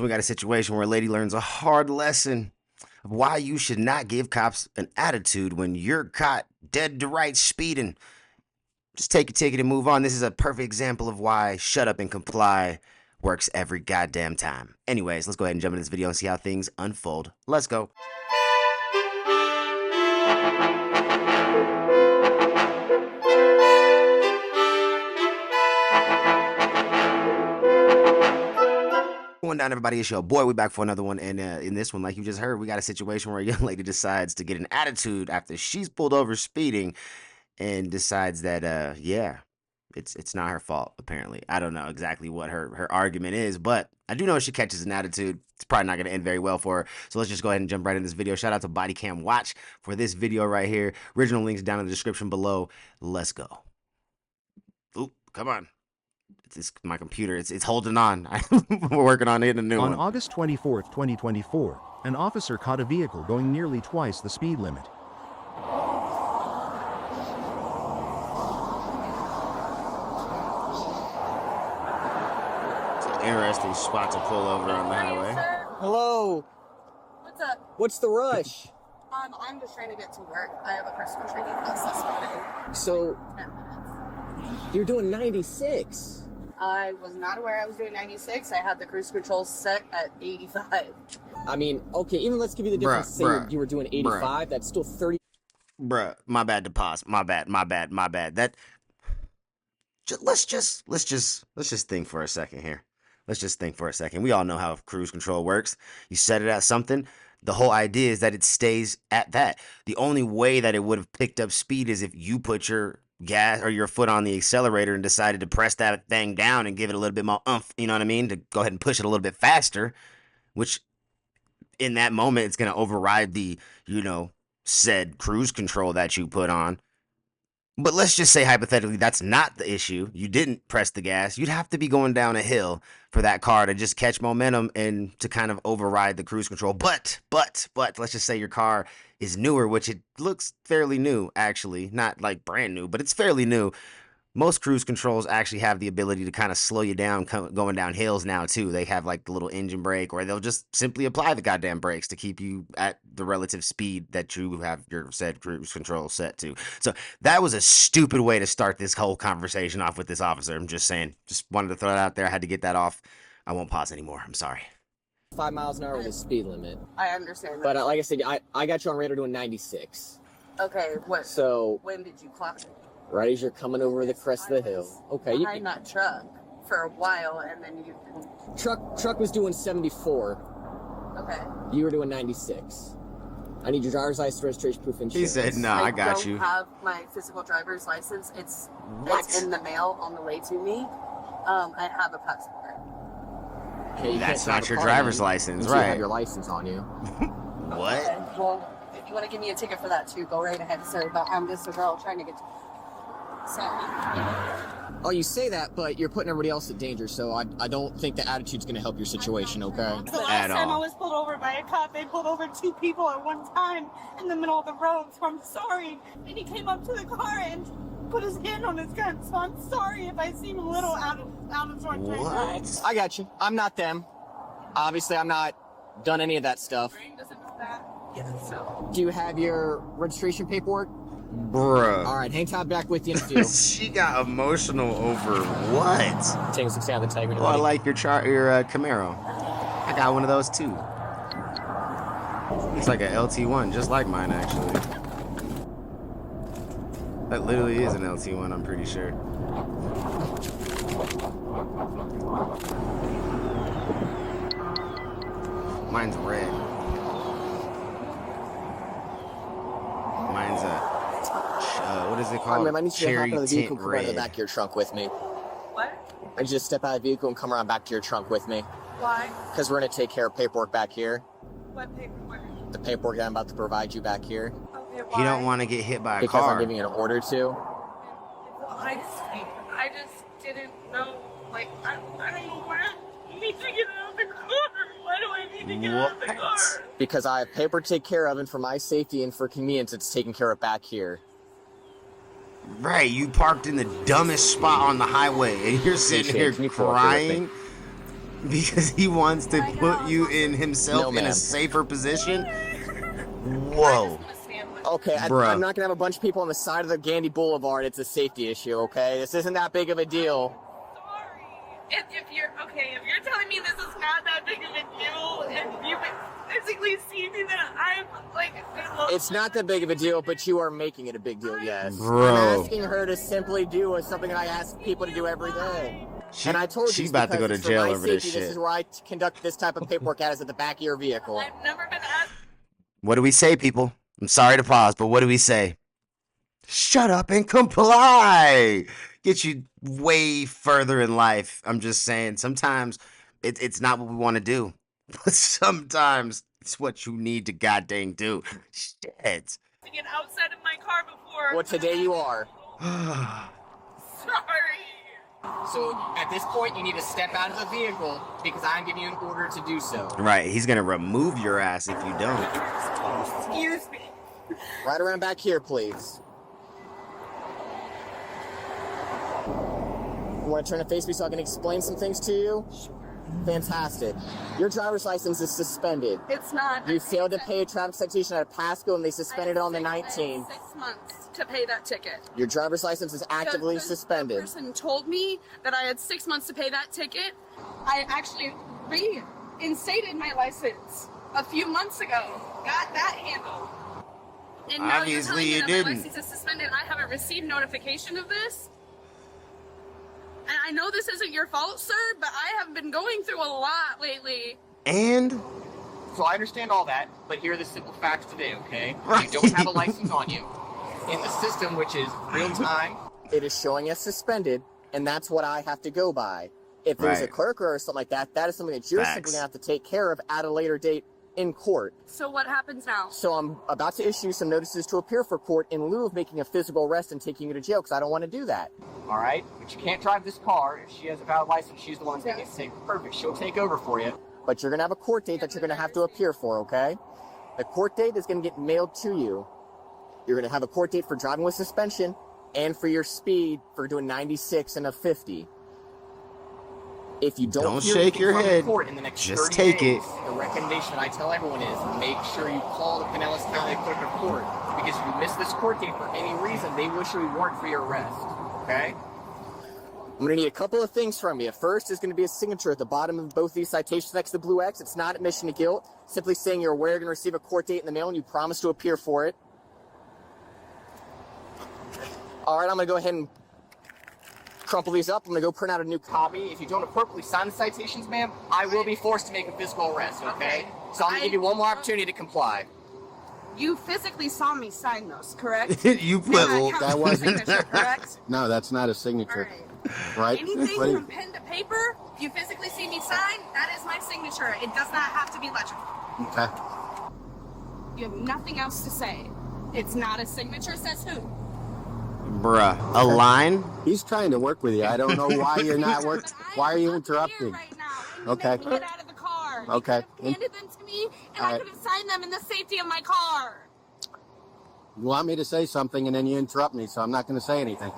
We got a situation where a lady learns a hard lesson of why you should not give cops an attitude when you're caught dead to rights speeding. Just take your ticket and move on. This is a perfect example of why shut up and comply works every goddamn time. Anyways, let's go ahead and jump into this video and see how things unfold. Let's go. Going down, everybody. It's your boy. We back for another one, and in this one, like you just heard, we got a situation where a young lady decides to get an attitude after she's pulled over speeding, and decides that yeah, it's not her fault. Apparently, I don't know exactly what her argument is, but I do know if she catches an attitude, it's probably not going to end very well for her. So let's just go ahead and jump right in this video. Shout out to Body Cam Watch for this video right here. Original links down in the description below. Let's go. Oop, come on. It's my computer. It's holding on. We're working on it. A new one. On August 24th, 2024, an officer caught a vehicle going nearly twice the speed limit. It's an interesting spot to pull over on the highway. Hello. What's up? What's the rush? I'm just trying to get to work. I have a personal training class this morning. So 10 minutes. you're doing 96. I was not aware I was doing 96. I had the cruise control set at 85. I mean, okay, even let's give you the difference. Say you were doing 85. That's still 30. Bruh, my bad to pause. My bad. That. Let's just think for a second here. Let's just think for a second. We all know how cruise control works. You set it at something. The whole idea is that it stays at that. The only way that it would have picked up speed is if you put your gas or your foot on the accelerator and decided to press that thing down and give it a little bit more oomph, you know what I mean? To go ahead and push it a little bit faster, which in that moment, it's going to override the, said cruise control that you put on. But let's just say hypothetically, that's not the issue. You didn't press the gas. You'd have to be going down a hill for that car to just catch momentum and to kind of override the cruise control. But let's just say your car is newer, which it looks fairly new, actually. Not like brand new, but it's fairly new. Most cruise controls actually have the ability to kind of slow you down going down hills now, too. They have like the little engine brake, or they'll just simply apply the goddamn brakes to keep you at the relative speed that you have your said cruise control set to. So that was a stupid way to start this whole conversation off with this officer. I'm just saying. Just wanted to throw that out there. I had to get that off. I won't pause anymore. I'm sorry. 5 miles an hour is the speed limit. I understand that. But like I said, I got you on radar doing 96. Okay, what? So When did you clock it? right as you're coming over the crest of the hill. Okay. Behind that truck for a while, and then you... Truck was doing 74. Okay. You were doing 96. I need your driver's license, registration proof, insurance. He said, no, I got you. I don't have my physical driver's license. It's in the mail on the way to me. I have a passport. Okay, that's not your driver's license, right? You have your license on you. What? Okay, well, if you want to give me a ticket for that too, go right ahead, sir. But I'm just a girl trying to get to... Oh, you say that, but you're putting everybody else in danger, so I don't think the attitude's going to help your situation, okay? The last time I was pulled over by a cop, they pulled over 2 people at one time in the middle of the road, so I'm sorry. And he came up to the car and put his hand on his gun, so I'm sorry if I seem a little out of sorts right now. What? I got you. I'm not them. Obviously, I'm not done any of that stuff. Brain doesn't know that. Yes, so. Do you have your registration paperwork? Bruh. All right, hang tight back with you in a few. She got emotional over what? Taking some sound integrity. Oh, I like your Camaro. I got one of those too. It's like a LT1, just like mine actually. That literally is an LT1, I'm pretty sure. Mine's red. Mine's a what is it called? I need you to hop out of the vehicle and come around red. the back of your trunk with me. What? I need you to step out of the vehicle and come around back to your trunk with me. Why? Because we're going to take care of paperwork back here. What paperwork? The paperwork that I'm about to provide you back here. Okay, why? He don't want to get hit by a Because car. I'm giving you an order to. I just didn't know, like, I don't know why I need to get out of the car. Why do I need to get out of the car? Because I have paper to take care of, and for my safety and for convenience, it's taken care of back here. Right, you parked in the dumbest spot on the highway, and you're sitting here Can you cooperate with crying. me? because he wants to I put know, you listen. in himself No, in a ma'am. safer position. I Whoa. just want to stand with Okay, Bruh. I'm not gonna have a bunch of people on the side of the Gandy Boulevard. It's a safety issue, okay? This isn't that big of a deal. Sorry. If you're okay, if you're telling me this is not that big of a deal, and you physically see me, then I'm like, It's not that big of a deal, but you are making it a big deal, yes. Bro. I'm asking her to simply do something I ask people to do every day. She, And I told she you about to go to because it's for jail my over this safety, shit. This is where I conduct this type of paperwork at, is at the back of your vehicle. I've never been asked. What do we say, people? I'm sorry to pause, but what do we say? Shut up and comply. Get you way further in life. I'm just saying, sometimes it's not what we want to do, but sometimes it's what you need to goddamn do. Shit. To get outside of my car before. Well, today you are. Sorry. So at this point, you need to step out of the vehicle because I'm giving you an order to do so. Right, he's gonna remove your ass if you don't. Excuse me. Right around back here, please. You want to turn and face me so I can explain some things to you? Fantastic. Your driver's license is suspended. It's not. You failed to pay a traffic citation at Pasco and they suspended it on the I had 19th. 6 months to pay that ticket. Your driver's license is actively The suspended. person told me that I had 6 months to pay that ticket. I actually reinstated my license a few months ago. Got that handled. And now Obviously you're you telling me that my didn't. license is suspended. I haven't received notification of this. And I know this isn't your fault, sir, but I have been going through a lot lately. And So I understand all that, but here are the simple facts today, okay? Right. You don't have a license on you. In the system, which is real time, it is showing as suspended, and that's what I have to go by. If there's a Right. clerk or something like that, that is something that you're Facts. simply going to have to take care of at a later date in court. So what happens now? So I'm about to issue some notices to appear for court in lieu of making a physical arrest and taking you to jail because I don't want to do that. All right, but you can't drive this car. If she has a valid license, she's the one taking it safe. Perfect, she'll take over for you. But you're going to have a court date that you're going to have to appear for, okay? The court date is going to get mailed to you. You're going to have a court date for driving with suspension and for your speed for doing 96 and a 50. If you don't hear shake anything your from the head. court in the next Just 30 take days, it. the recommendation that I tell everyone is make sure you call the Pinellas County Clerk of Court because if you miss this court date for any reason, they will issue a warrant for your arrest. Okay? I'm going to need a couple of things from you. First is going to be a signature at the bottom of both these citations next to the blue X. It's not admission to guilt. Simply saying you're aware you're going to receive a court date in the mail and you promise to appear for it. All right, I'm going to go ahead and crumple these up. I'm going to go print out a new copy. If you don't appropriately sign the citations, ma'am, I will be forced to make a physical arrest, okay? So I'm going to give you one more opportunity to comply. You physically saw me sign those, correct? You put That wasn't signature, correct? No, that's not a All signature, right. right? Anything What do from pen to paper, if you physically see me sign, that is my signature. It does not have to be legible. okay. You have nothing else to say. It's not a signature, says who? bruh, a line? He's trying to work with you. I don't know why you're not working. But I Why are am you up interrupting? here right now, and you Okay. made me get out of the car. You Okay. could have handed them to me, and All I right. could have signed them in the safety of my car. You want me to say something and then you interrupt me, so I'm not going to say anything.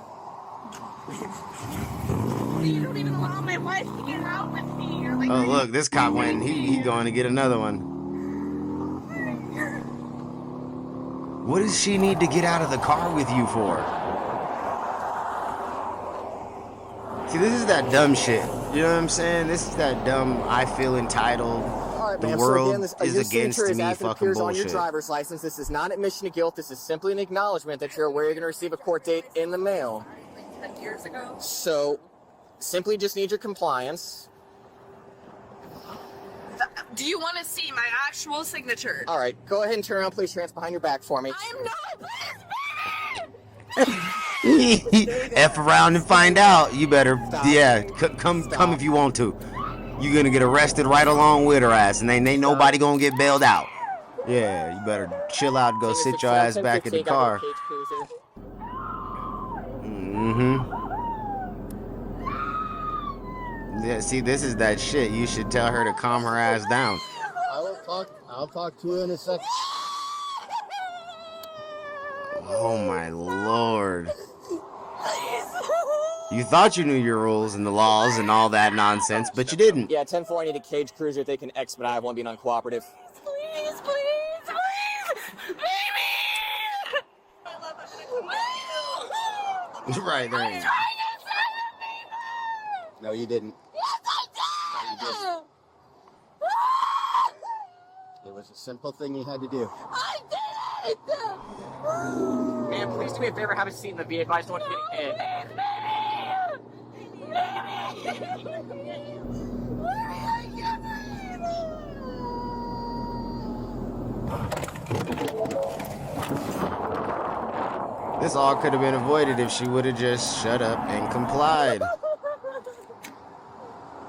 You don't even allow my wife to get out with me. You're like, Oh look, this cop went. He going to get another one. What does she need to get out of the car with you for? See, this is that dumb shit. You know what I'm saying? This is that dumb. I feel entitled. All right, The ma'am. world So again, this, is your against signature is me. as it Fucking appears on your bullshit. driver's license. This is not admission to guilt. This is simply an acknowledgement that you're aware you're going to receive a court date in the mail. Like 10 years ago. So, simply just need your compliance. Do you want to see my actual signature? All right, go ahead and turn around. Place your hands behind your back for me. I am not please, F around and find out. You better, Stop. yeah, come if you want to. You're gonna get arrested right along with her ass, and ain't nobody gonna get bailed out. Yeah, you better chill out and go sit your ass back in the car. Mm-hmm. Yeah, see, this is that shit. You should tell her to calm her ass down. I'll talk to you in a second. Oh my lord. You thought you knew your rules and the laws and all that nonsense, but you didn't. Yeah, 10-4, I need a cage cruiser if they can expedite. I won't be uncooperative. Please, please, please, baby! I love it. Right there. I'm trying to save people! No, you didn't. Yes, I did! It was a simple thing you had to do. I did it! Man, please do me a favor, have a seat in the vehicle. I just don't want you to get hit. This all could have been avoided if she would have just shut up and complied.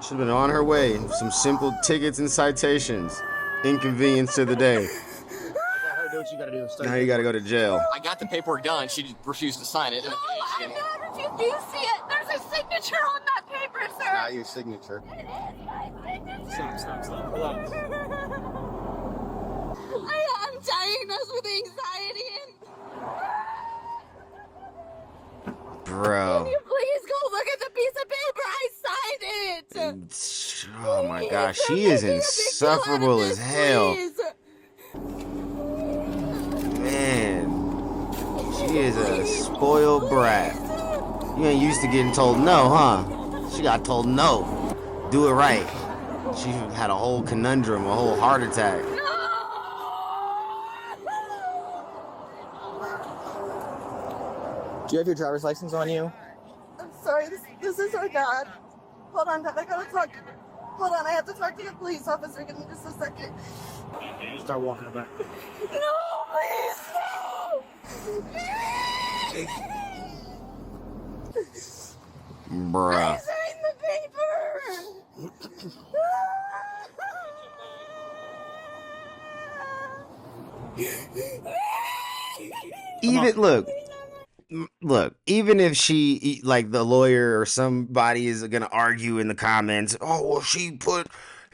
Should have been on her way. Some simple tickets and citations. Inconvenience to the day. Do what you gotta do. Now you gotta go to jail. I got the paperwork done. She just refused to sign it. No, I refuse. Do you see it? There's a signature on that paper, sir. Not your signature. It is my signature. Stop. Hold on. I'm diagnosed with anxiety and... Bro. Can you please go look at the piece of paper? I signed it. Oh my gosh, she Please, is don't make a big deal out of insufferable this, as hell. please. Man. She is a spoiled brat. You ain't used to getting told no, huh? She got told no. Do it right. She had a whole conundrum, a whole heart attack. Do you have your driver's license on you? I'm sorry, this is our dad. Hold on, Dad, I gotta talk. Hold on, I have to talk to the police officer. Give me just a second. Start walking back. No, please, no! Bruh. I signed the paper! Even look, even if she, like the lawyer or somebody is gonna argue in the comments, oh well, she put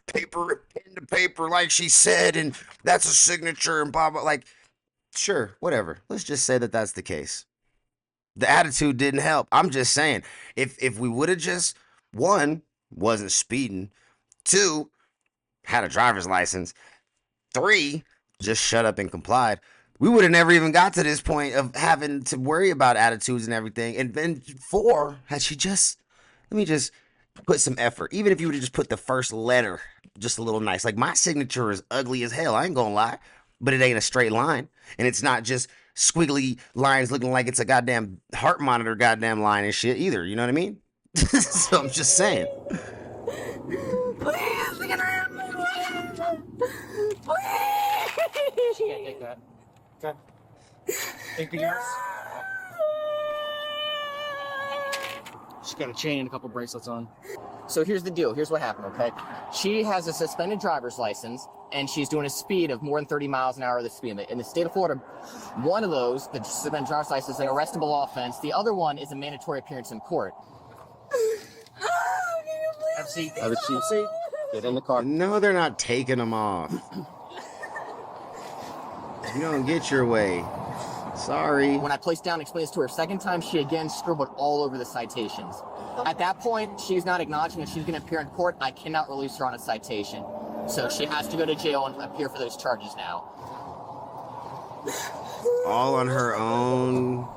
paper pen to paper like she said, and that's a signature and blah blah. Like, sure, whatever. Let's just say that that's the case. The attitude didn't help. I'm just saying, if we would have just, one, wasn't speeding, two, had a driver's license, three, just shut up and complied, we would have never even got to this point of having to worry about attitudes and everything. And then four, had she just, let me just put some effort. Even if you would have just put the first letter just a little nice. Like, my signature is ugly as hell, I ain't gonna lie. But it ain't a straight line. And it's not just squiggly lines looking like it's a goddamn heart monitor goddamn line and shit either. You know what I mean? So I'm just saying. Please, can I have my license? Please! She can't take that. Okay. Anything else? She's got a chain and a couple bracelets on. So here's the deal. Here's what happened, okay? She has a suspended driver's license, and she's doing a speed of more than 30 miles an hour of the speed limit. In the state of Florida, one of those, the suspended driver's license, is an arrestable offense. The other one is a mandatory appearance in court. Have a seat. Get in the car. No, they're not taking them off. You don't get your way. Sorry. When I placed down and explained this to her a second time, she again scribbled all over the citations. At that point, she's not acknowledging that she's going to appear in court. I cannot release her on a citation. So she has to go to jail and appear for those charges now. All on her own,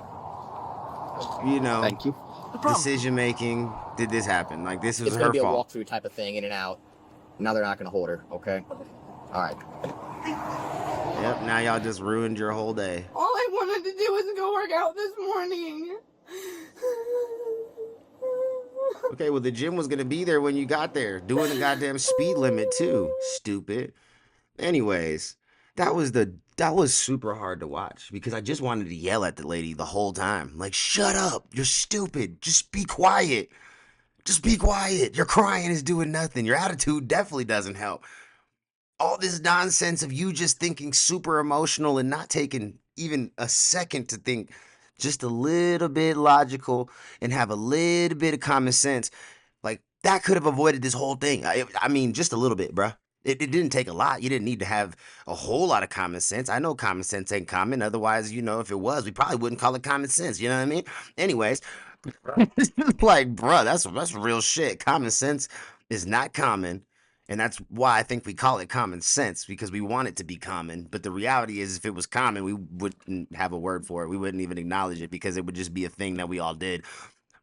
you know, Thank you. decision making. Did this happen? Like, this was It's going her to be a fault. walkthrough type of thing, in and out. Now they're not going to hold her, okay? All right. Yep, now y'all just ruined your whole day. All I wanted to do was go work out this morning. Okay, well, the gym was gonna be there when you got there, doing the goddamn speed limit too. Stupid. Anyways, that was super hard to watch because I just wanted to yell at the lady the whole time. Like, shut up, you're stupid. Just be quiet. Just be quiet. Your crying is doing nothing. Your attitude definitely doesn't help. All this nonsense of you just thinking super emotional and not taking even a second to think just a little bit logical and have a little bit of common sense, like, that could have avoided this whole thing. I mean, just a little bit, bruh. It didn't take a lot. You didn't need to have a whole lot of common sense. I know common sense ain't common. Otherwise, you know, if it was, we probably wouldn't call it common sense. You know what I mean? Anyways, Like, bruh, that's real shit. Common sense is not common. And that's why I think we call it common sense, because we want it to be common. But the reality is, if it was common, we wouldn't have a word for it. We wouldn't even acknowledge it, because it would just be a thing that we all did.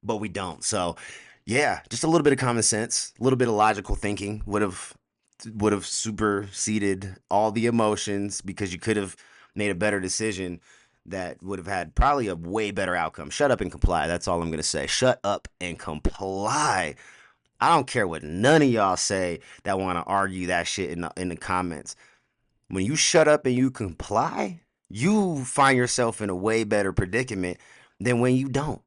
But we don't. So, yeah, just a little bit of common sense, a little bit of logical thinking would have superseded all the emotions, because you could have made a better decision that would have had probably a way better outcome. Shut up and comply. That's all I'm going to say. Shut up and comply. I don't care what none of y'all say that want to argue that shit in the comments. When you shut up and you comply, you find yourself in a way better predicament than when you don't.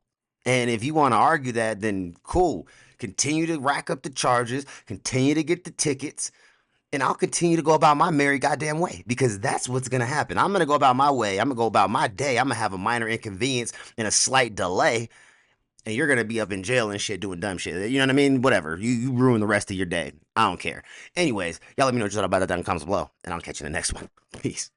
And if you want to argue that, then cool. Continue to rack up the charges, continue to get the tickets, and I'll continue to go about my merry goddamn way, because that's what's going to happen. I'm going to go about my way. I'm going to go about my day. I'm going to have a minor inconvenience and a slight delay, and you're going to be up in jail and shit doing dumb shit. You know what I mean? Whatever. You ruin the rest of your day. I don't care. Anyways, y'all let me know what you thought about that down in the comments below, and I'll catch you in the next one. Peace.